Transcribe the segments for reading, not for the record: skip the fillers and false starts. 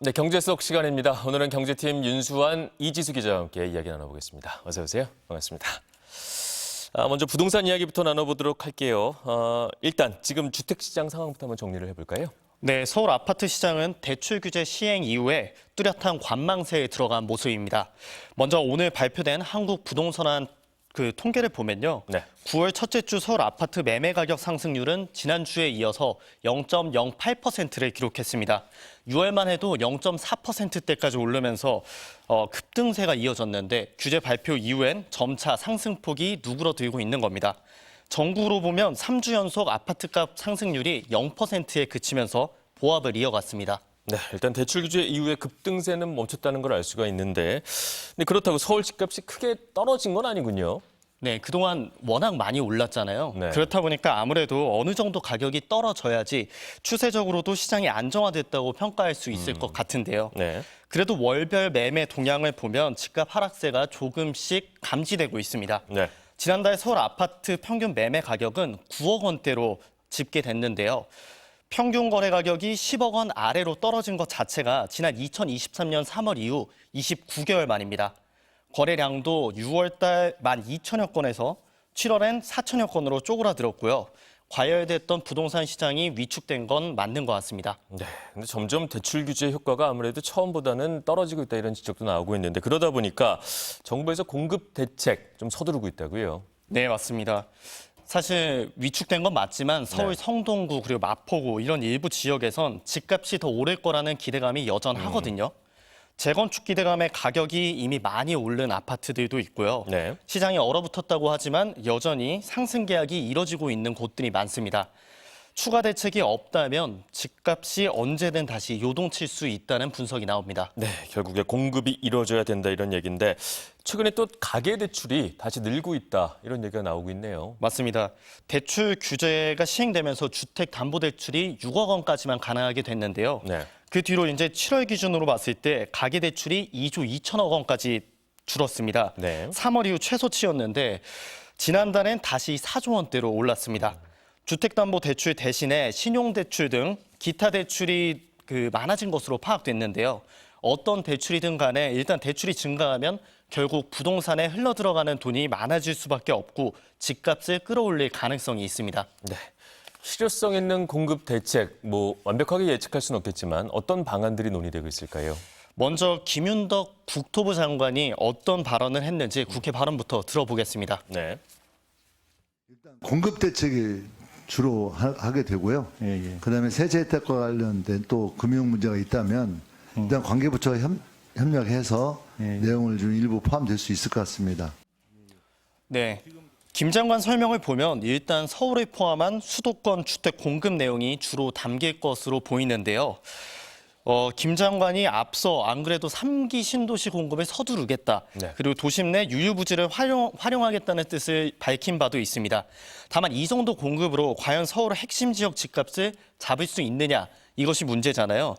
네, 경제 속 시간입니다. 오늘은 경제팀 윤수환, 이지수 기자와 함께 이야기 나눠보겠습니다. 어서 오세요. 반갑습니다. 먼저 부동산 이야기부터 나눠보도록 할게요. 일단 지금 주택시장 상황부터 한번 정리를 해볼까요? 네, 서울 아파트 시장은 대출 규제 시행 이후에 뚜렷한 관망세에 들어간 모습입니다. 먼저 오늘 발표된 한국부동산 통계를 보면요. 네. 9월 첫째 주 서울 아파트 매매 가격 상승률은 지난주에 이어서 0.08%를 기록했습니다. 6월만 해도 0.4%대까지 오르면서 급등세가 이어졌는데 규제 발표 이후엔 점차 상승폭이 누그러들고 있는 겁니다. 전국으로 보면 3주 연속 아파트값 상승률이 0%에 그치면서 보합을 이어갔습니다. 네, 일단 대출 규제 이후에 급등세는 멈췄다는 걸 알 수가 있는데, 근데 그렇다고 서울 집값이 크게 떨어진 건 아니군요. 네, 그동안 워낙 많이 올랐잖아요. 네. 그렇다 보니까 아무래도 어느 정도 가격이 떨어져야지 추세적으로도 시장이 안정화됐다고 평가할 수 있을 것 같은데요. 네. 그래도 월별 매매 동향을 보면 집값 하락세가 조금씩 감지되고 있습니다. 네. 지난달 서울 아파트 평균 매매 가격은 9억 원대로 집계됐는데요. 평균 거래 가격이 10억 원 아래로 떨어진 것 자체가 지난 2023년 3월 이후 29개월 만입니다. 거래량도 6월 달 12,000여 건에서 7월엔 4,000여 건으로 쪼그라들었고요. 과열됐던 부동산 시장이 위축된 건 맞는 것 같습니다. 네, 근데 점점 대출 규제 효과가 아무래도 처음보다는 떨어지고 있다 이런 지적도 나오고 있는데 그러다 보니까 정부에서 공급 대책 좀 서두르고 있다고요. 네, 맞습니다. 사실 위축된 건 맞지만 서울 네. 성동구 그리고 마포구 이런 일부 지역에선 집값이 더 오를 거라는 기대감이 여전하거든요. 재건축 기대감에 가격이 이미 많이 오른 아파트들도 있고요. 네. 시장이 얼어붙었다고 하지만 여전히 상승 계약이 이뤄지고 있는 곳들이 많습니다. 추가 대책이 없다면 집값이 언제든 다시 요동칠 수 있다는 분석이 나옵니다. 네, 결국에 공급이 이루어져야 된다 이런 얘기인데 최근에 또 가계 대출이 다시 늘고 있다 이런 얘기가 나오고 있네요. 맞습니다. 대출 규제가 시행되면서 주택담보대출이 6억 원까지만 가능하게 됐는데요. 네. 그 뒤로 이제 7월 기준으로 봤을 때 가계대출이 2조 2천억 원까지 줄었습니다. 네. 3월 이후 최소치였는데 지난달엔 다시 4조 원대로 올랐습니다. 주택담보대출 대신에 신용대출 등 기타 대출이 많아진 것으로 파악됐는데요. 어떤 대출이든 간에 일단 대출이 증가하면 결국 부동산에 흘러들어가는 돈이 많아질 수밖에 없고 집값을 끌어올릴 가능성이 있습니다. 네. 실효성 있는 공급 대책, 완벽하게 예측할 수는 없겠지만 어떤 방안들이 논의되고 있을까요? 먼저 김윤덕 국토부 장관이 어떤 발언을 했는지 국회 발언부터 들어보겠습니다. 네. 공급 대책이 주로 하게 되고요. 그다음에 세제 혜택과 관련된 또 금융 문제가 있다면 일단 관계부처와 협력해서 내용을 좀 일부 포함될 수 있을 것 같습니다. 네. 김 장관 설명을 보면 일단 서울을 포함한 수도권 주택 공급 내용이 주로 담길 것으로 보이는데요. 김 장관이 앞서 안 그래도 3기 신도시 공급을 서두르겠다. 네. 그리고 도심 내 유휴부지를 활용하겠다는 뜻을 밝힌 바도 있습니다. 다만 이 정도 공급으로 과연 서울의 핵심 지역 집값을 잡을 수 있느냐 이것이 문제잖아요.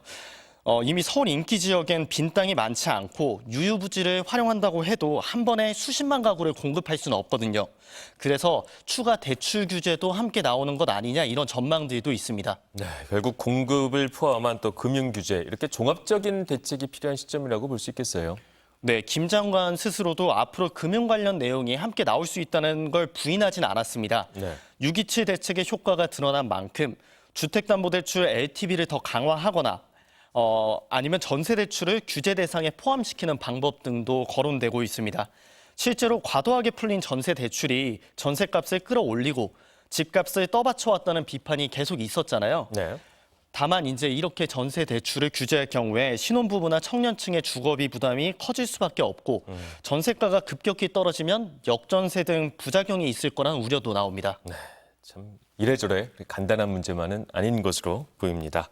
이미 서울 인기 지역엔 빈 땅이 많지 않고 유휴부지를 활용한다고 해도 한 번에 수십만 가구를 공급할 수는 없거든요. 그래서 추가 대출 규제도 함께 나오는 것 아니냐 이런 전망들도 있습니다. 네, 결국 공급을 포함한 또 금융 규제 이렇게 종합적인 대책이 필요한 시점이라고 볼 수 있겠어요. 네, 김 장관 스스로도 앞으로 금융 관련 내용이 함께 나올 수 있다는 걸 부인하진 않았습니다. 네. 6.27 대책의 효과가 드러난 만큼 주택담보대출 LTV를 더 강화하거나 아니면 전세대출을 규제 대상에 포함시키는 방법 등도 거론되고 있습니다. 실제로 과도하게 풀린 전세대출이 전세값을 끌어올리고 집값을 떠받쳐왔다는 비판이 계속 있었잖아요. 네. 다만 이제 이렇게 전세대출을 규제할 경우에 신혼부부나 청년층의 주거비 부담이 커질 수밖에 없고 전세가가 급격히 떨어지면 역전세 등 부작용이 있을 거란 우려도 나옵니다. 참 이래저래 간단한 문제만은 아닌 것으로 보입니다.